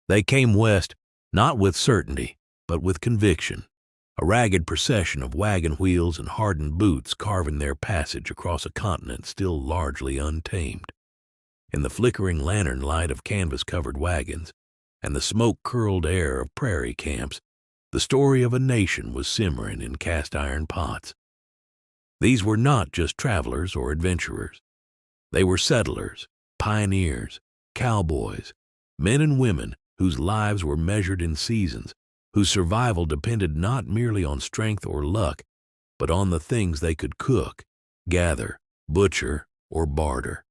They came west not with certainty, but with conviction, a ragged procession of wagon wheels and hardened boots carving their passage across a continent still largely untamed. In the flickering lantern light of canvas-covered wagons and the smoke-curled air of prairie camps, the story of a nation was simmering in cast-iron pots. These were not just travelers or adventurers. They were settlers, pioneers, cowboys, men and women whose lives were measured in seasons, whose survival depended not merely on strength or luck, but on the things they could cook, gather, butcher, or barter.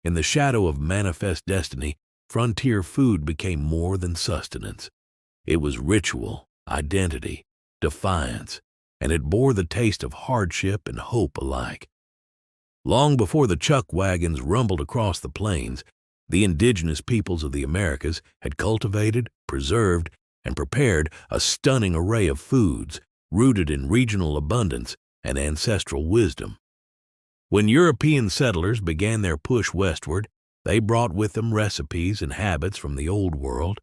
In the shadow of manifest destiny, frontier food became more than sustenance. It was ritual, identity, defiance, and it bore the taste of hardship and hope alike. Long before the chuckwagons rumbled across the plains, the indigenous peoples of the Americas had cultivated, preserved, and prepared a stunning array of foods rooted in regional abundance and ancestral wisdom. When European settlers began their push westward, they brought with them recipes and habits from the Old World,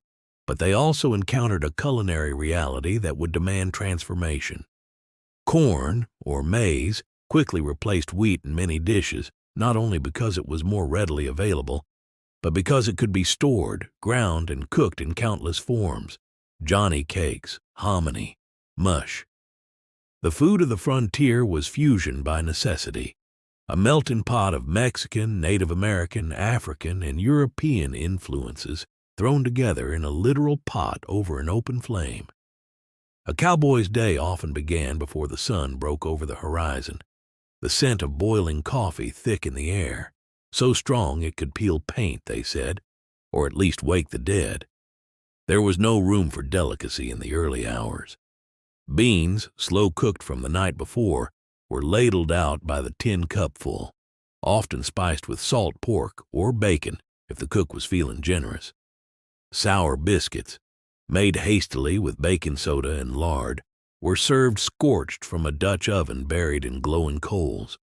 but they also encountered a culinary reality that would demand transformation. Corn, or maize, quickly replaced wheat in many dishes, not only because it was more readily available, but because it could be stored, ground, and cooked in countless forms: johnny cakes, hominy, mush. The food of the frontier was fusion by necessity, a melting pot of Mexican, Native American, African, and European influences thrown together in a literal pot over an open flame. A cowboy's day often began before the sun broke over the horizon, the scent of boiling coffee thick in the air, so strong it could peel paint, they said, or at least wake the dead. There was no room for delicacy in the early hours. Beans, slow-cooked from the night before, were ladled out by the tin cupful, often spiced with salt pork or bacon if the cook was feeling generous. Sour biscuits, made hastily with baking soda and lard, were served scorched from a Dutch oven buried in glowing coals.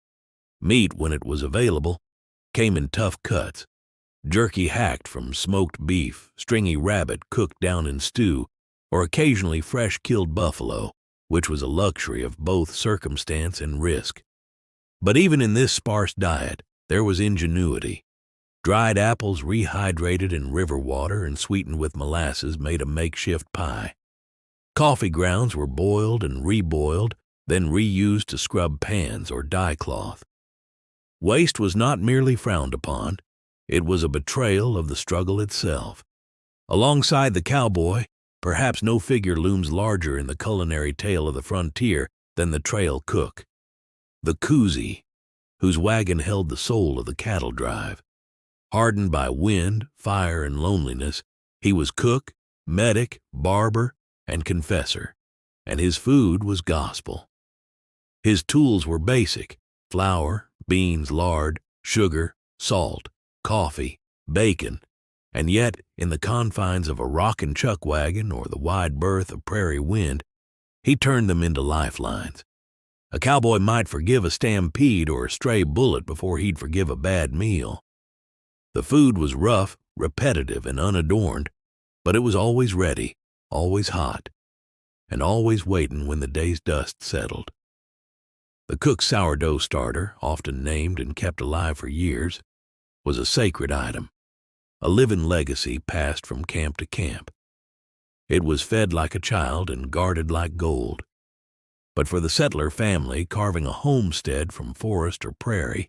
Meat, when it was available, came in tough cuts: jerky hacked from smoked beef, stringy rabbit cooked down in stew, or occasionally fresh-killed buffalo, which was a luxury of both circumstance and risk. But even in this sparse diet, there was ingenuity. Dried apples rehydrated in river water and sweetened with molasses made a makeshift pie. Coffee grounds were boiled and reboiled, then reused to scrub pans or dye cloth. Waste was not merely frowned upon, it was a betrayal of the struggle itself. Alongside the cowboy, perhaps no figure looms larger in the culinary tale of the frontier than the trail cook, the Cuisine, whose wagon held the soul of the cattle drive. Hardened by wind, fire, and loneliness, he was cook, medic, barber, and confessor, and his food was gospel. His tools were basic: flour, beans, lard, sugar, salt, coffee, bacon, and yet, in the confines of a rockin' chuckwagon or the wide berth of prairie wind, he turned them into lifelines. A cowboy might forgive a stampede or a stray bullet before he'd forgive a bad meal. The food was rough, repetitive, and unadorned, but it was always ready, always hot, and always waiting when the day's dust settled. The cook's sourdough starter, often named and kept alive for years, was a sacred item, a living legacy passed from camp to camp. It was fed like a child and guarded like gold. But for the settler family carving a homestead from forest or prairie,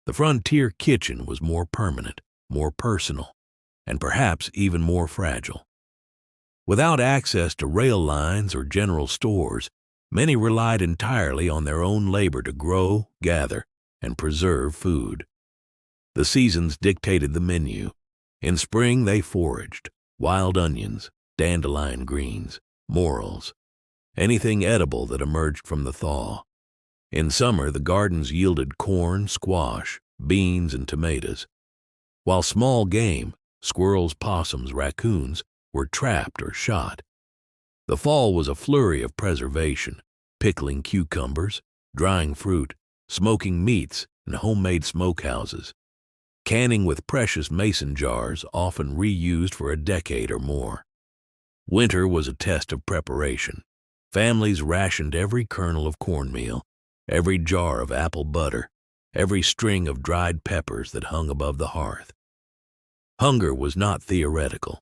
the frontier kitchen was more permanent, more personal, and perhaps even more fragile. Without access to rail lines or general stores, many relied entirely on their own labor to grow, gather, and preserve food. The seasons dictated the menu. In spring they foraged: wild onions, dandelion greens, morels, anything edible that emerged from the thaw. In summer the gardens yielded corn, squash, beans, and tomatoes, while small game, squirrels, possums, raccoons, were trapped or shot. The fall was a flurry of preservation: pickling cucumbers, drying fruit, smoking meats, and homemade smokehouses. canning with precious mason jars often reused for a decade or more. Winter was a test of preparation. Families rationed every kernel of cornmeal, every jar of apple butter, every string of dried peppers that hung above the hearth. Hunger was not theoretical.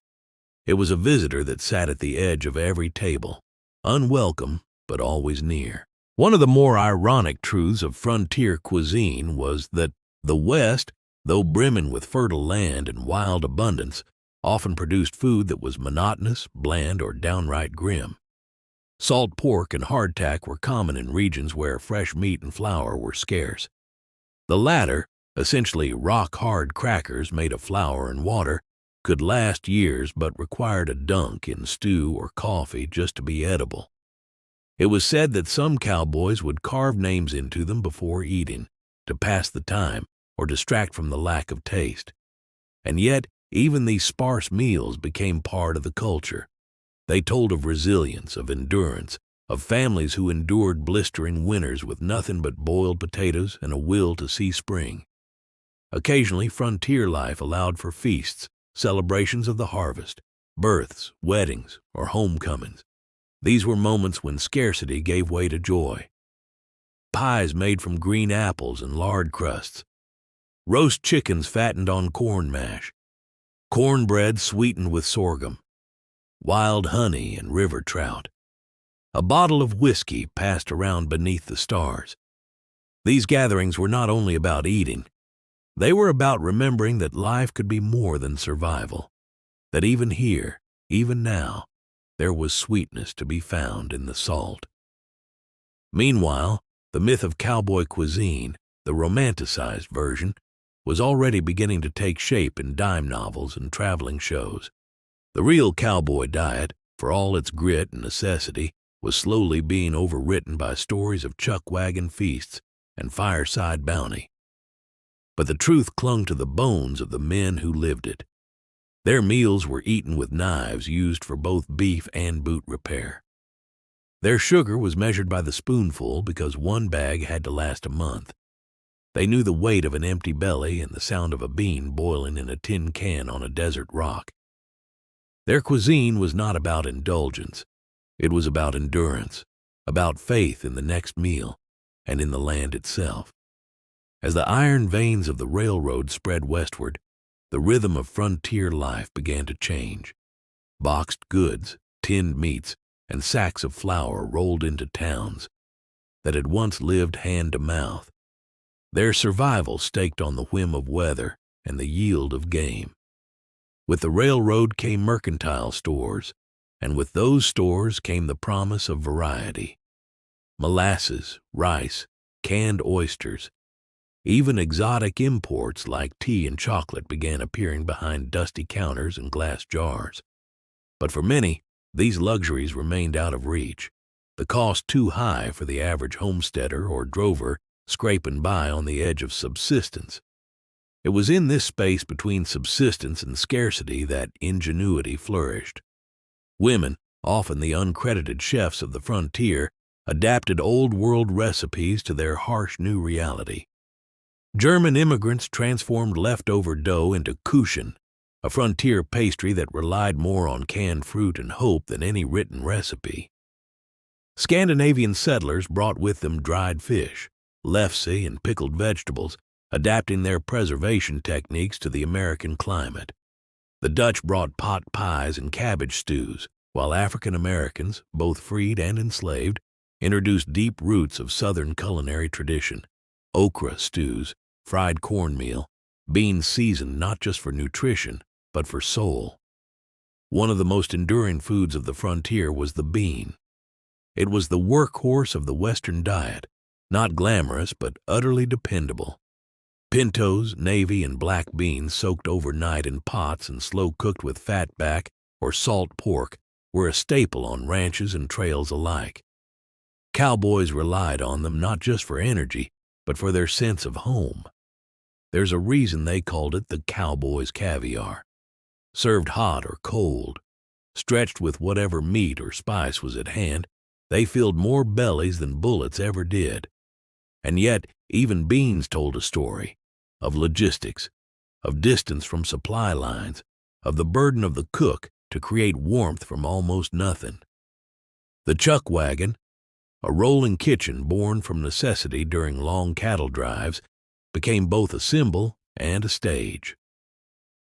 It was a visitor that sat at the edge of every table, unwelcome but always near. One of the more ironic truths of frontier cuisine was that the West, though brimming with fertile land and wild abundance, often produced food that was monotonous, bland, or downright grim. Salt pork and hardtack were common in regions where fresh meat and flour were scarce. The latter, essentially rock-hard crackers made of flour and water, could last years but required a dunk in stew or coffee just to be edible. It was said that some cowboys would carve names into them before eating, to pass the time or distract from the lack of taste. And yet, even these sparse meals became part of the culture. They told of resilience, of endurance, of families who endured blistering winters with nothing but boiled potatoes and a will to see spring. Occasionally, frontier life allowed for feasts, celebrations of the harvest, births, weddings, or homecomings. These were moments when scarcity gave way to joy. Pies made from green apples and lard crusts, roast chickens fattened on corn mash, cornbread sweetened with sorghum, wild honey and river trout. A bottle of whiskey passed around beneath the stars. These gatherings were not only about eating. They were about remembering that life could be more than survival, that even here, even now, there was sweetness to be found in the salt. Meanwhile, the myth of cowboy cuisine, the romanticized version, was already beginning to take shape in dime novels and traveling shows. The real cowboy diet, for all its grit and necessity, was slowly being overwritten by stories of chuckwagon feasts and fireside bounty. But the truth clung to the bones of the men who lived it. Their meals were eaten with knives used for both beef and boot repair. Their sugar was measured by the spoonful because one bag had to last a month. They knew the weight of an empty belly and the sound of a bean boiling in a tin can on a desert rock. Their cuisine was not about indulgence. It was about endurance, about faith in the next meal, and in the land itself. As the iron veins of the railroad spread westward, the rhythm of frontier life began to change. Boxed goods, tinned meats, and sacks of flour rolled into towns that had once lived hand to mouth, their survival staked on the whim of weather and the yield of game. With the railroad came mercantile stores, and with those stores came the promise of variety. Molasses, rice, canned oysters, even exotic imports like tea and chocolate began appearing behind dusty counters and glass jars. But for many, these luxuries remained out of reach, the cost too high for the average homesteader or drover scraping by on the edge of subsistence. It was in this space between subsistence and scarcity that ingenuity flourished. Women, often the uncredited chefs of the frontier, adapted old-world recipes to their harsh new reality. German immigrants transformed leftover dough into Cuisine, a frontier pastry that relied more on canned fruit and hope than any written recipe. Scandinavian settlers brought with them dried fish, lefse, and pickled vegetables, adapting their preservation techniques to the American climate. The Dutch brought pot pies and cabbage stews, while African Americans, both freed and enslaved, introduced deep roots of Southern culinary tradition: okra stews, fried cornmeal, beans seasoned not just for nutrition, but for soul. One of the most enduring foods of the frontier was the bean. It was the workhorse of the Western diet, not glamorous but utterly dependable. Pintos, navy, and black beans soaked overnight in pots and slow-cooked with fatback or salt pork were a staple on ranches and trails alike. Cowboys relied on them not just for energy, but for their sense of home. There's a reason they called it the Cowboy's caviar. Served hot or cold, stretched with whatever meat or spice was at hand, they filled more bellies than bullets ever did. And yet, even beans told a story of logistics, of distance from supply lines, of the burden of the cook to create warmth from almost nothing. The chuckwagon, a rolling kitchen born from necessity during long cattle drives, became both a symbol and a stage.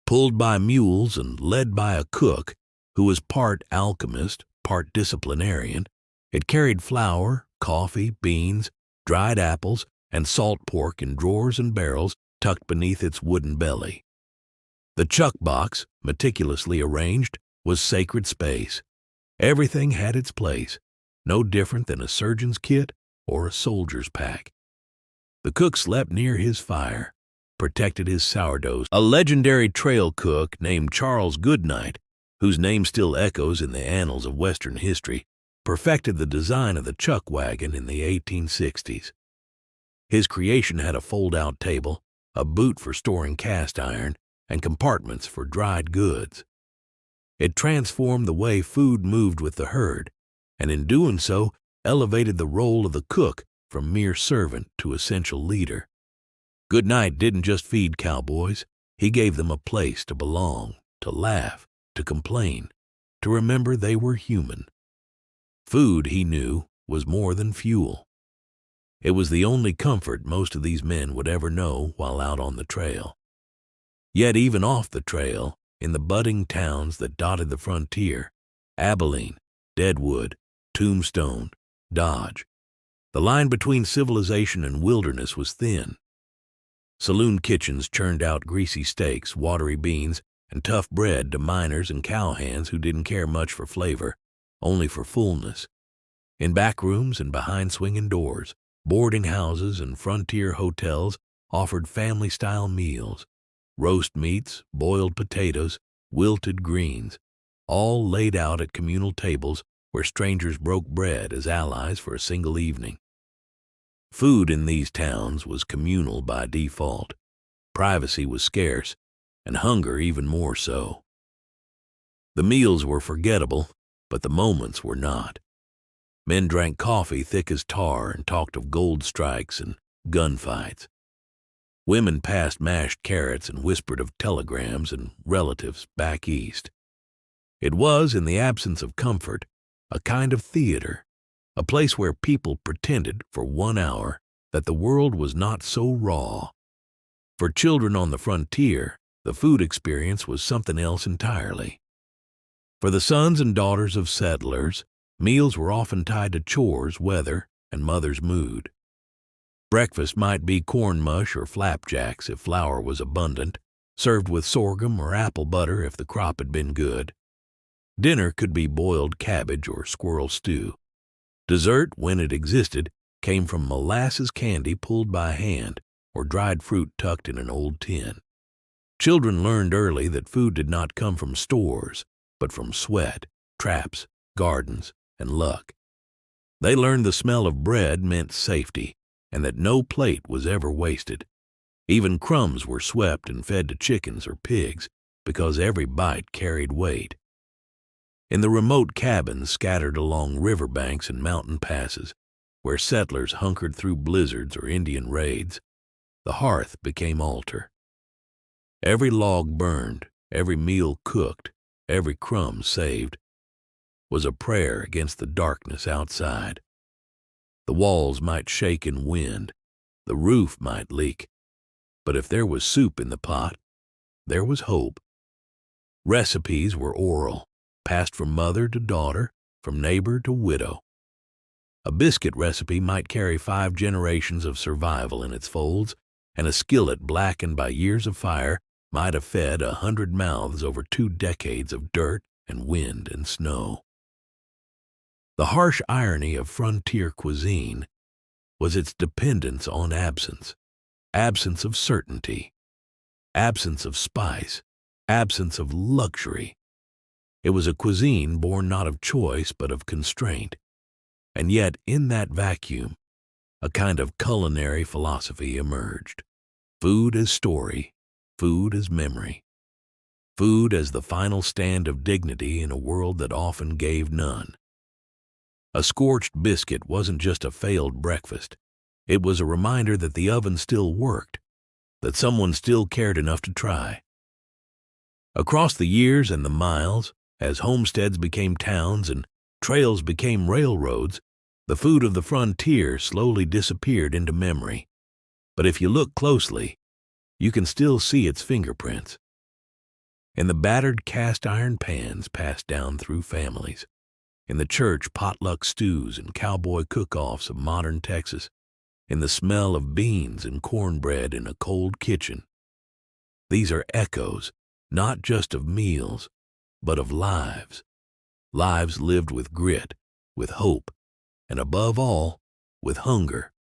Pulled by mules and led by a cook who was part alchemist, part disciplinarian, it carried flour, coffee, beans, dried apples, and salt pork in drawers and barrels tucked beneath its wooden belly. The chuck box, meticulously arranged, was sacred space. Everything had its place, no different than a surgeon's kit or a soldier's pack. The cook slept near his fire, protected his sourdough. A legendary trail cook named Charles Goodnight, whose name still echoes in the annals of Western history, perfected the design of the chuck wagon in the 1860s. His creation had a fold-out table, a boot for storing cast iron, and compartments for dried goods. It transformed the way food moved with the herd, and in doing so, elevated the role of the cook from mere servant to essential leader. Goodnight didn't just feed cowboys, he gave them a place to belong, to laugh, to complain, to remember they were human. Food, he knew, was more than fuel. It was the only comfort most of these men would ever know while out on the trail. Yet even off the trail, in the budding towns that dotted the frontier, Abilene, Deadwood, Tombstone, Dodge, the line between civilization and wilderness was thin. Saloon kitchens churned out greasy steaks, watery beans, and tough bread to miners and cowhands who didn't care much for flavor, only for fullness. In back rooms and behind swinging doors, boarding houses and frontier hotels offered family-style meals, roast meats, boiled potatoes, wilted greens, all laid out at communal tables where strangers broke bread as allies for a single evening. Food in these towns was communal by default. Privacy was scarce, and hunger even more so. The meals were forgettable, but the moments were not. Men drank coffee thick as tar and talked of gold strikes and gunfights. Women passed mashed carrots and whispered of telegrams and relatives back east. It was, in the absence of comfort, a kind of theater, a place where people pretended for 1 hour that the world was not so raw. For children on the frontier, the food experience was something else entirely. For the sons and daughters of settlers, meals were often tied to chores, weather, and mother's mood. Breakfast might be corn mush or flapjacks if flour was abundant, served with sorghum or apple butter if the crop had been good. Dinner could be boiled cabbage or squirrel stew. Dessert, when it existed, came from molasses candy pulled by hand or dried fruit tucked in an old tin. Children learned early that food did not come from stores, but from sweat, traps, gardens, and luck. They learned the smell of bread meant safety, and that no plate was ever wasted. Even crumbs were swept and fed to chickens or pigs, because every bite carried weight. In the remote cabins scattered along river banks and mountain passes, where settlers hunkered through blizzards or Indian raids, the hearth became altar. Every log burned, every meal cooked, every crumb saved, was a prayer against the darkness outside. The walls might shake in wind, the roof might leak, but if there was soup in the pot, there was hope. Recipes were oral, passed from mother to daughter, from neighbor to widow. A biscuit recipe might carry 5 generations of survival in its folds, and a skillet blackened by years of fire might have fed 100 mouths over 2 decades of dirt and wind and snow. The harsh irony of frontier cuisine was its dependence on absence, absence of certainty, absence of spice, absence of luxury. It was a cuisine born not of choice but of constraint, and yet in that vacuum, a kind of culinary philosophy emerged. Food as story, food as memory, food as the final stand of dignity in a world that often gave none. A scorched biscuit wasn't just a failed breakfast. It was a reminder that the oven still worked, that someone still cared enough to try. Across the years and the miles, as homesteads became towns and trails became railroads, the food of the frontier slowly disappeared into memory. But if you look closely, you can still see its fingerprints. In the battered cast iron pans passed down through families, in the church potluck stews and cowboy cook-offs of modern Texas, in the smell of beans and cornbread in a cold kitchen. These are echoes, not just of meals, but of lives. Lives lived with grit, with hope, and above all, with hunger.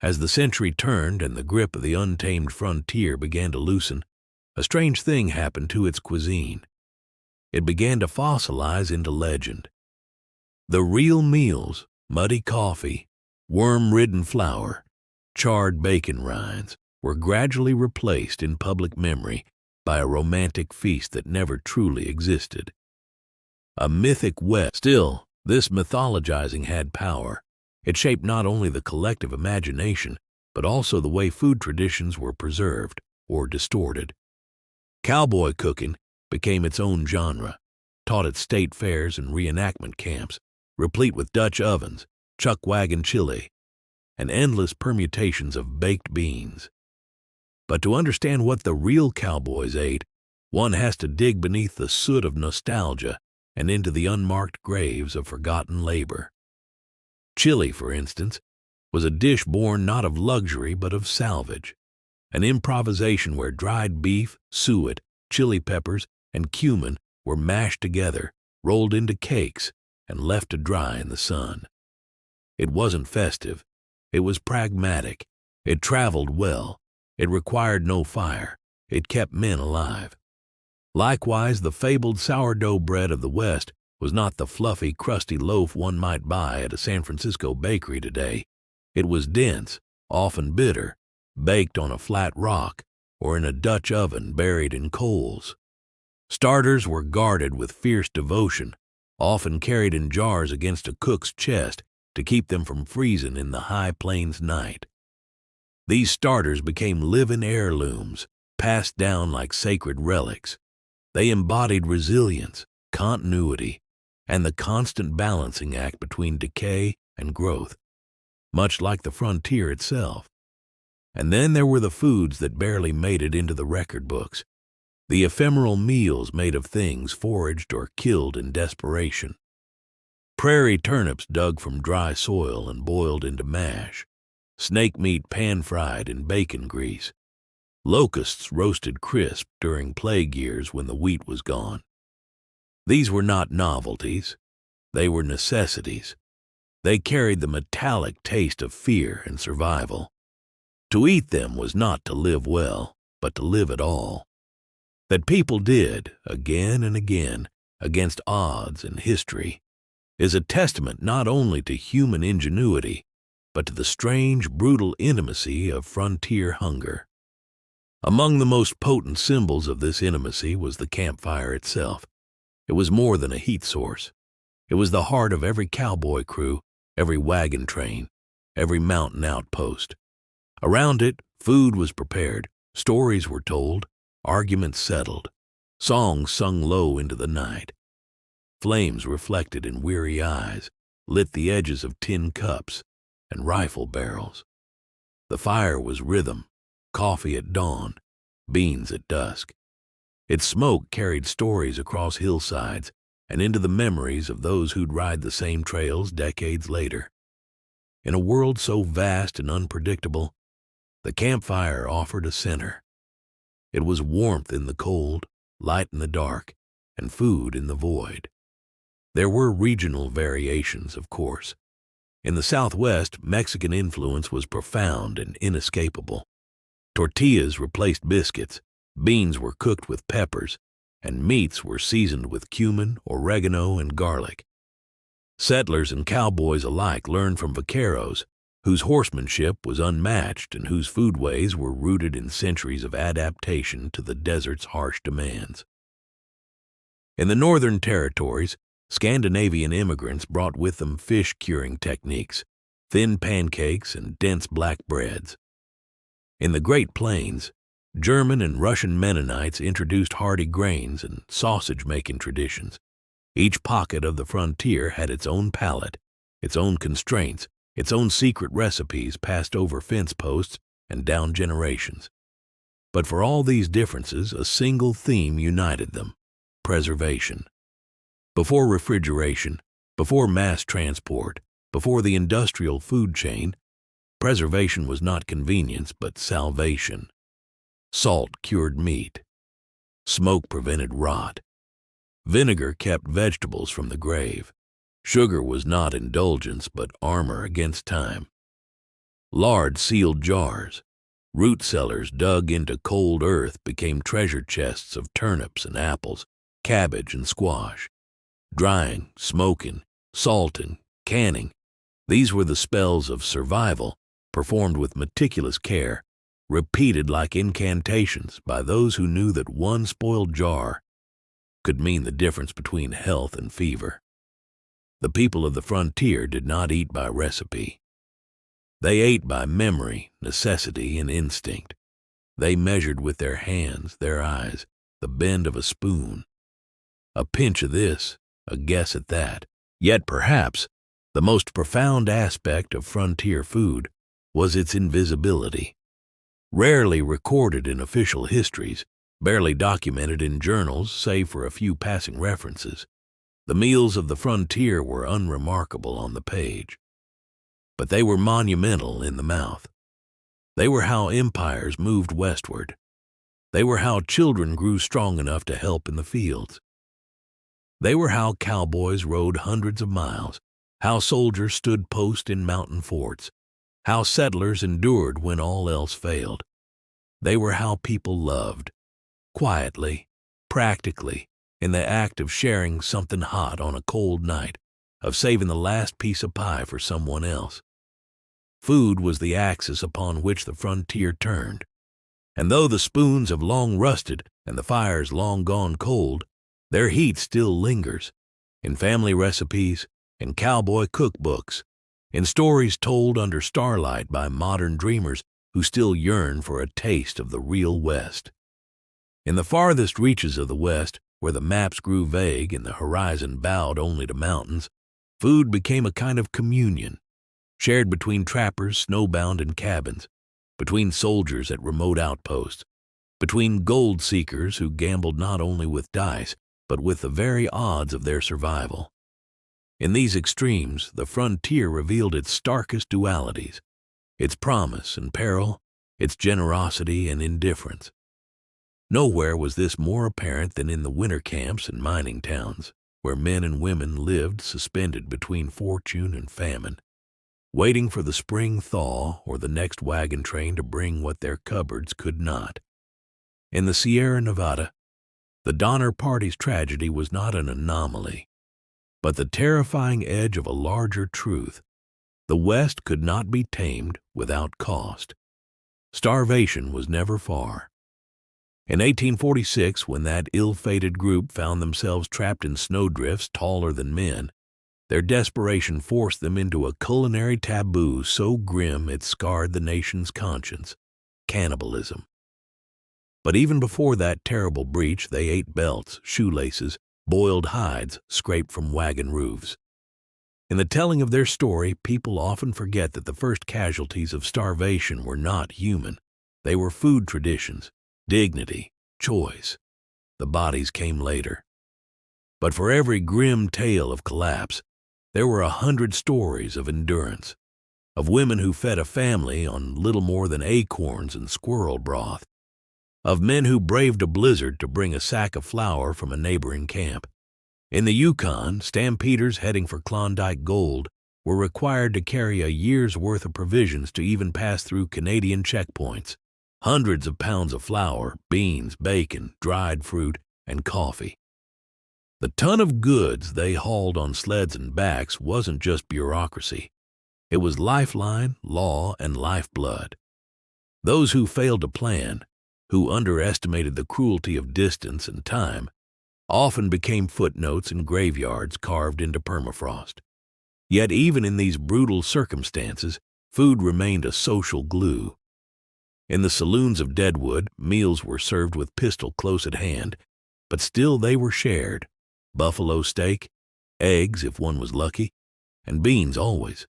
As the century turned and the grip of the untamed frontier began to loosen, a strange thing happened to its cuisine. It began to fossilize into legend. The real meals, muddy coffee, worm-ridden flour, charred bacon rinds, were gradually replaced in public memory by a romantic feast that never truly existed. A mythic West. Still, this mythologizing had power. It shaped not only the collective imagination, but also the way food traditions were preserved or distorted. Cowboy cooking became its own genre, taught at state fairs and reenactment camps, replete with Dutch ovens, chuckwagon chili, and endless permutations of baked beans. But to understand what the real cowboys ate, one has to dig beneath the soot of nostalgia and into the unmarked graves of forgotten labor. Chili, for instance, was a dish born not of luxury but of salvage, an improvisation where dried beef, suet, chili peppers, and cumin were mashed together, rolled into cakes, and left to dry in the sun. It wasn't festive. It was pragmatic. It traveled well. It required no fire. It kept men alive. Likewise, the fabled sourdough bread of the West was not the fluffy, crusty loaf one might buy at a San Francisco bakery today. It was dense, often bitter, baked on a flat rock or in a Dutch oven buried in coals. Starters were guarded with fierce devotion, often carried in jars against a cook's chest to keep them from freezing in the high plains night. These starters became living heirlooms, passed down like sacred relics. They embodied resilience, continuity, and the constant balancing act between decay and growth, much like the frontier itself. And then there were the foods that barely made it into the record books, the ephemeral meals made of things foraged or killed in desperation. Prairie turnips dug from dry soil and boiled into mash, snake meat pan-fried in bacon grease, locusts roasted crisp during plague years when the wheat was gone. These were not novelties. They were necessities. They carried the metallic taste of fear and survival. To eat them was not to live well, but to live at all. That people did, again and again, against odds and history, is a testament not only to human ingenuity, but to the strange, brutal intimacy of frontier hunger. Among the most potent symbols of this intimacy was the campfire itself. It was more than a heat source. It was the heart of every cowboy crew, every wagon train, every mountain outpost. Around it, food was prepared, stories were told, arguments settled, songs sung low into the night. Flames reflected in weary eyes lit the edges of tin cups and rifle barrels. The fire was rhythm, coffee at dawn, beans at dusk. Its smoke carried stories across hillsides and into the memories of those who'd ride the same trails decades later. In a world so vast and unpredictable, the campfire offered a center. It was warmth in the cold, light in the dark, and food in the void. There were regional variations, of course. In the Southwest, Mexican influence was profound and inescapable. Tortillas replaced biscuits, beans were cooked with peppers, and meats were seasoned with cumin, oregano, and garlic. Settlers and cowboys alike learned from vaqueros, whose horsemanship was unmatched and whose foodways were rooted in centuries of adaptation to the desert's harsh demands. In the northern territories, Scandinavian immigrants brought with them fish-curing techniques, thin pancakes, and dense black breads. In the Great Plains, German and Russian Mennonites introduced hardy grains and sausage-making traditions. Each pocket of the frontier had its own palate, its own constraints, its own secret recipes passed over fence posts and down generations. But for all these differences, a single theme united them: preservation. Before refrigeration, before mass transport, before the industrial food chain, preservation was not convenience but salvation. Salt cured meat. Smoke prevented rot. Vinegar kept vegetables from the grave. Sugar was not indulgence but armor against time. Lard sealed jars. Root cellars dug into cold earth became treasure chests of turnips and apples, cabbage and squash. Drying, smoking, salting, canning, these were the spells of survival, performed with meticulous care, repeated like incantations by those who knew that one spoiled jar could mean the difference between health and fever. The people of the frontier did not eat by recipe. They ate by memory, necessity, and instinct. They measured with their hands, their eyes, the bend of a spoon. A pinch of this, a guess at that. Yet perhaps the most profound aspect of frontier food was its invisibility. Rarely recorded in official histories, barely documented in journals save for a few passing references, the meals of the frontier were unremarkable on the page. But they were monumental in the mouth. They were how empires moved westward. They were how children grew strong enough to help in the fields. They were how cowboys rode hundreds of miles, how soldiers stood post in mountain forts, how settlers endured when all else failed. They were how people loved, quietly, practically, in the act of sharing something hot on a cold night, of saving the last piece of pie for someone else. Food was the axis upon which the frontier turned, and though the spoons have long rusted and the fires long gone cold, their heat still lingers, in family recipes, in cowboy cookbooks, in stories told under starlight by modern dreamers who still yearn for a taste of the real West. In the farthest reaches of the West, where the maps grew vague and the horizon bowed only to mountains, food became a kind of communion, shared between trappers snowbound in cabins, between soldiers at remote outposts, between gold seekers who gambled not only with dice, but with the very odds of their survival. In these extremes, the frontier revealed its starkest dualities, its promise and peril, its generosity and indifference. Nowhere was this more apparent than in the winter camps and mining towns, where men and women lived suspended between fortune and famine, waiting for the spring thaw or the next wagon train to bring what their cupboards could not. In the Sierra Nevada, the Donner Party's tragedy was not an anomaly, but the terrifying edge of a larger truth. The West could not be tamed without cost. Starvation was never far. In 1846, when that ill-fated group found themselves trapped in snowdrifts taller than men, their desperation forced them into a culinary taboo so grim it scarred the nation's conscience: cannibalism. But even before that terrible breach, they ate belts, shoelaces, boiled hides scraped from wagon roofs. In the telling of their story, people often forget that the first casualties of starvation were not human. They were food traditions, dignity, choice. The bodies came later. But for every grim tale of collapse, there were 100 stories of endurance, of women who fed a family on little more than acorns and squirrel broth, of men who braved a blizzard to bring a sack of flour from a neighboring camp. In the Yukon, stampeders heading for Klondike gold were required to carry a year's worth of provisions to even pass through Canadian checkpoints. Hundreds of pounds of flour, beans, bacon, dried fruit, and coffee. The ton of goods they hauled on sleds and backs wasn't just bureaucracy. It was lifeline, law, and lifeblood. Those who failed to plan, who underestimated the cruelty of distance and time, often became footnotes in graveyards carved into permafrost. Yet even in these brutal circumstances, food remained a social glue. In the saloons of Deadwood, meals were served with pistol close at hand, but still they were shared. Buffalo steak, eggs if one was lucky, and beans always.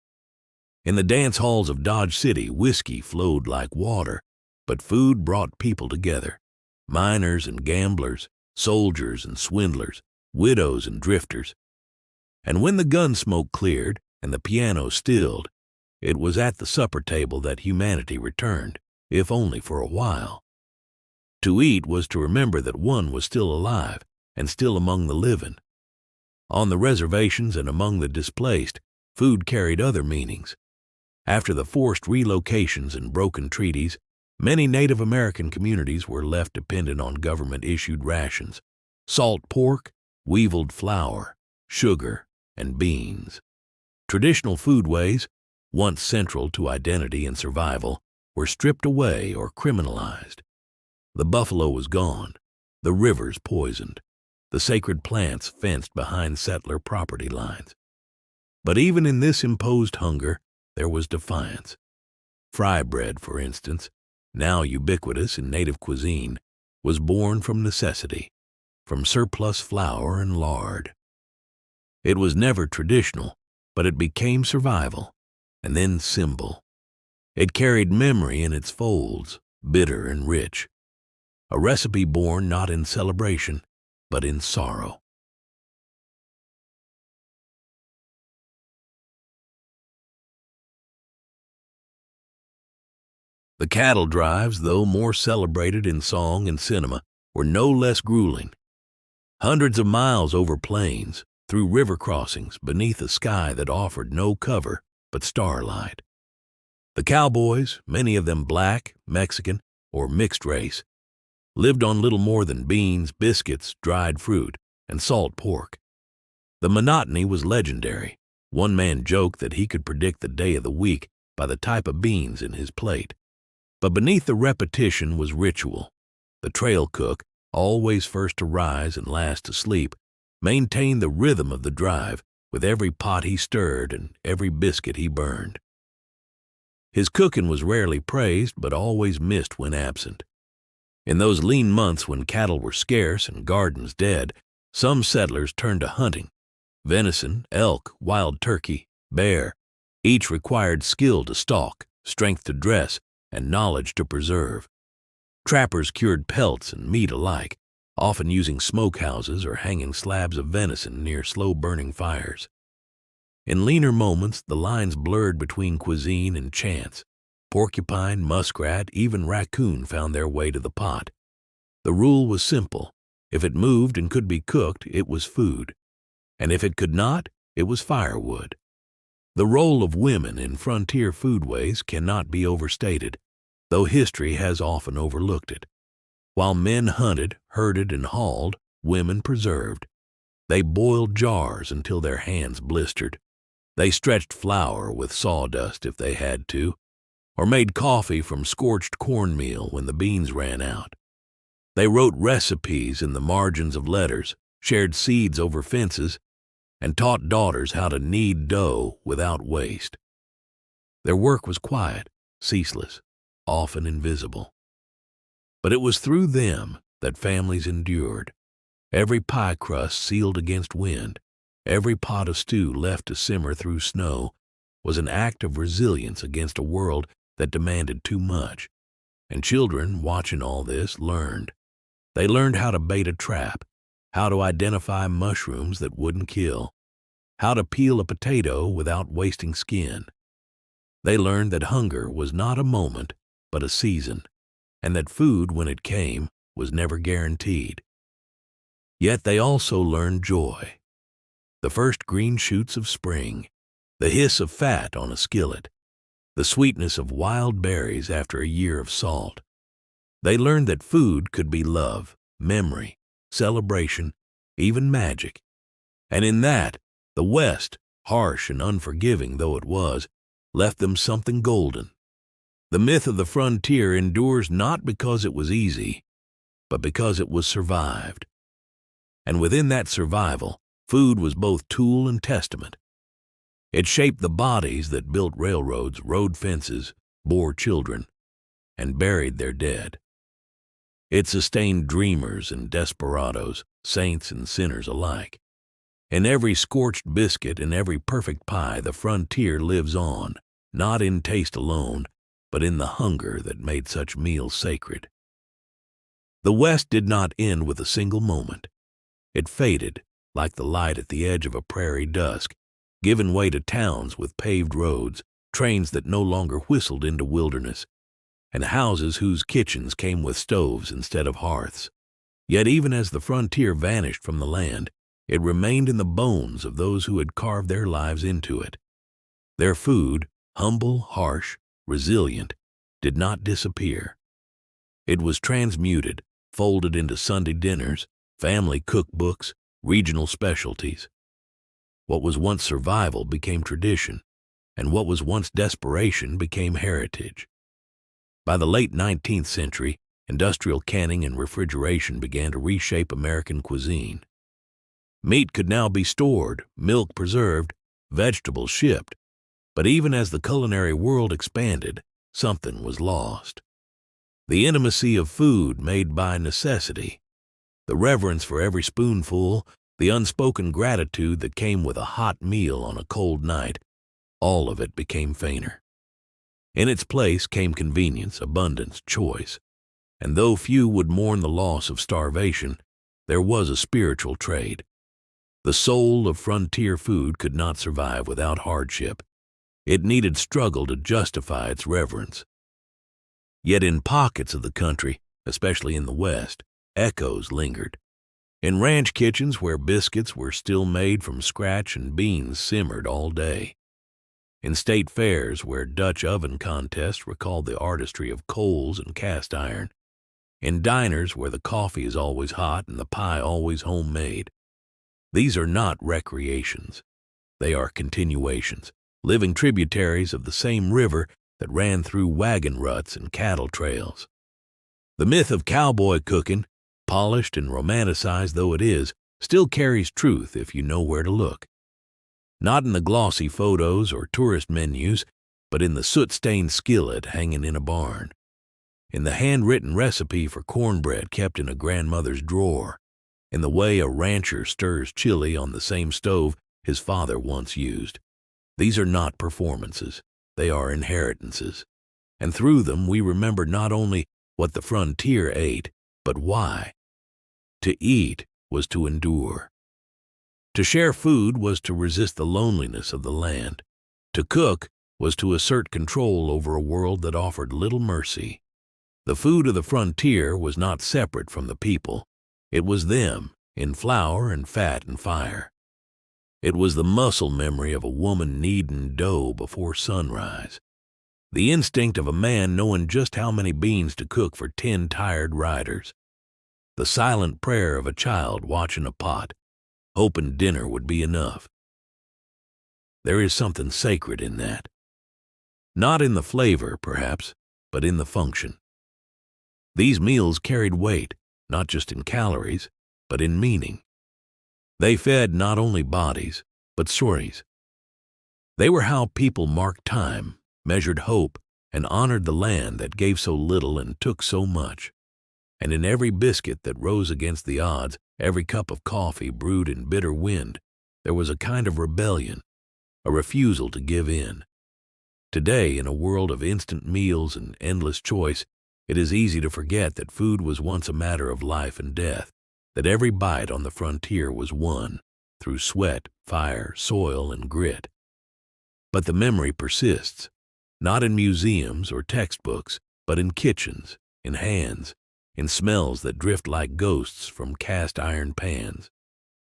In the dance halls of Dodge City, whiskey flowed like water, but food brought people together. Miners and gamblers, soldiers and swindlers, widows and drifters. And when the gun smoke cleared and the piano stilled, it was at the supper table that humanity returned, if only for a while. To eat was to remember that one was still alive and still among the living. On the reservations and among the displaced, food carried other meanings. After the forced relocations and broken treaties, many Native American communities were left dependent on government-issued rations: salt pork, weevilled flour, sugar, and beans. Traditional foodways, once central to identity and survival, were stripped away or criminalized. The buffalo was gone, the rivers poisoned, the sacred plants fenced behind settler property lines. But even in this imposed hunger, there was defiance. Fry bread, for instance, now ubiquitous in native cuisine, was born from necessity, from surplus flour and lard. It was never traditional, but it became survival, and then symbol. It carried memory in its folds, bitter and rich. A recipe born not in celebration, but in sorrow. The cattle drives, though more celebrated in song and cinema, were no less grueling. Hundreds of miles over plains, through river crossings, beneath a sky that offered no cover but starlight. The cowboys, many of them black, Mexican, or mixed race, lived on little more than beans, biscuits, dried fruit, and salt pork. The monotony was legendary. One man joked that he could predict the day of the week by the type of beans in his plate. But beneath the repetition was ritual. The trail cook, always first to rise and last to sleep, maintained the rhythm of the drive with every pot he stirred and every biscuit he burned. His cooking was rarely praised, but always missed when absent. In those lean months when cattle were scarce and gardens dead, some settlers turned to hunting. Venison, elk, wild turkey, bear, each required skill to stalk, strength to dress, and knowledge to preserve. Trappers cured pelts and meat alike, often using smokehouses or hanging slabs of venison near slow-burning fires. In leaner moments, the lines blurred between cuisine and chance. Porcupine, muskrat, even raccoon found their way to the pot. The rule was simple. If it moved and could be cooked, it was food. And if it could not, it was firewood. The role of women in frontier foodways cannot be overstated, though history has often overlooked it. While men hunted, herded, and hauled, women preserved. They boiled jars until their hands blistered. They stretched flour with sawdust if they had to, or made coffee from scorched cornmeal when the beans ran out. They wrote recipes in the margins of letters, shared seeds over fences, and taught daughters how to knead dough without waste. Their work was quiet, ceaseless, often invisible. But it was through them that families endured. Every pie crust sealed against wind, every pot of stew left to simmer through snow, was an act of resilience against a world that demanded too much. And children, watching all this, learned. They learned how to bait a trap, how to identify mushrooms that wouldn't kill, how to peel a potato without wasting skin. They learned that hunger was not a moment, but a season, and that food, when it came, was never guaranteed. Yet they also learned joy. The first green shoots of spring, the hiss of fat on a skillet, the sweetness of wild berries after a year of salt. They learned that food could be love, memory, celebration, even magic. And in that, the West, harsh and unforgiving though it was, left them something golden. The myth of the frontier endures not because it was easy, but because it was survived. And within that survival, food was both tool and testament. It shaped the bodies that built railroads, rode fences, bore children. and buried their dead. It sustained dreamers and desperados, saints and sinners alike. In every scorched biscuit and every perfect pie, the frontier lives on, not in taste alone, but in the hunger that made such meals sacred. The West did not end with a single moment. It faded, like the light at the edge of a prairie dusk, giving way to towns with paved roads, trains that no longer whistled into wilderness, and houses whose kitchens came with stoves instead of hearths. Yet even as the frontier vanished from the land, it remained in the bones of those who had carved their lives into it. Their food, humble, harsh, resilient, did not disappear. It was transmuted, folded into Sunday dinners, family cookbooks, regional specialties. What was once survival became tradition, and what was once desperation became heritage. By the late 19th century, industrial canning and refrigeration began to reshape American cuisine. Meat could now be stored, milk preserved, vegetables shipped, but even as the culinary world expanded, something was lost. The intimacy of food made by necessity, the reverence for every spoonful, the unspoken gratitude that came with a hot meal on a cold night, all of it became fainter. In its place came convenience, abundance, choice, and though few would mourn the loss of starvation, there was a spiritual trade. The soul of frontier food could not survive without hardship. It needed struggle to justify its reverence. Yet in pockets of the country, especially in the West, echoes lingered. In ranch kitchens where biscuits were still made from scratch and beans simmered all day. In state fairs where Dutch oven contests recalled the artistry of coals and cast iron. In diners where the coffee is always hot and the pie always homemade. These are not recreations. They are continuations, living tributaries of the same river that ran through wagon ruts and cattle trails. The myth of cowboy cooking, polished and romanticized though it is, still carries truth if you know where to look. Not in the glossy photos or tourist menus, but in the soot-stained skillet hanging in a barn. In the handwritten recipe for cornbread kept in a grandmother's drawer. In the way a rancher stirs chili on the same stove his father once used. These are not performances. They are inheritances. And through them we remember not only what the frontier ate, but why. To eat was to endure. To share food was to resist the loneliness of the land. To cook was to assert control over a world that offered little mercy. The food of the frontier was not separate from the people. It was them, in flour and fat and fire. It was the muscle memory of a woman kneading dough before sunrise. The instinct of a man knowing just how many beans to cook for 10 tired riders. The silent prayer of a child watching a pot, hoping dinner would be enough. There is something sacred in that. Not in the flavor, perhaps, but in the function. These meals carried weight, not just in calories, but in meaning. They fed not only bodies, but stories. They were how people marked time, measured hope, and honored the land that gave so little and took so much. And in every biscuit that rose against the odds, every cup of coffee brewed in bitter wind, there was a kind of rebellion, a refusal to give in. Today, in a world of instant meals and endless choice, it is easy to forget that food was once a matter of life and death, that every bite on the frontier was won through sweat, fire, soil, and grit. But the memory persists, not in museums or textbooks, but in kitchens, in hands, in smells that drift like ghosts from cast iron pans.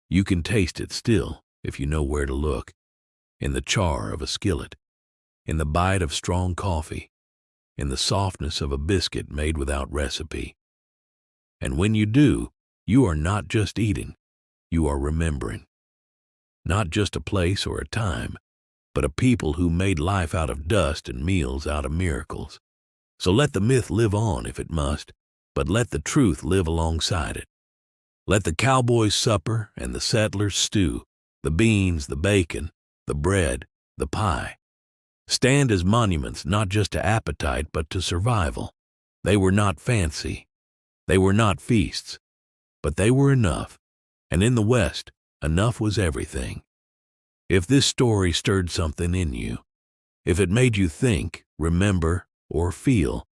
You can taste it still, if you know where to look, in the char of a skillet, in the bite of strong coffee, in the softness of a biscuit made without recipe. And when you do, you are not just eating, you are remembering. Not just a place or a time, but a people who made life out of dust and meals out of miracles. So let the myth live on if it must, but let the truth live alongside it. Let the cowboy's supper and the settler's stew, the beans, the bacon, the bread, the pie, stand as monuments not just to appetite but to survival, They were not fancy. They were not feasts. But they were enough. And in the West, enough was everything. If this story stirred something in you, if it made you think, remember, or feel,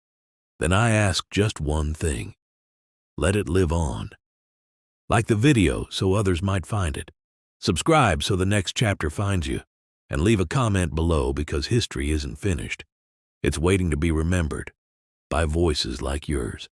then I ask just one thing. Let it live on. Like the video so others might find it. Subscribe so the next chapter finds you. And leave a comment below because history isn't finished. It's waiting to be remembered by voices like yours.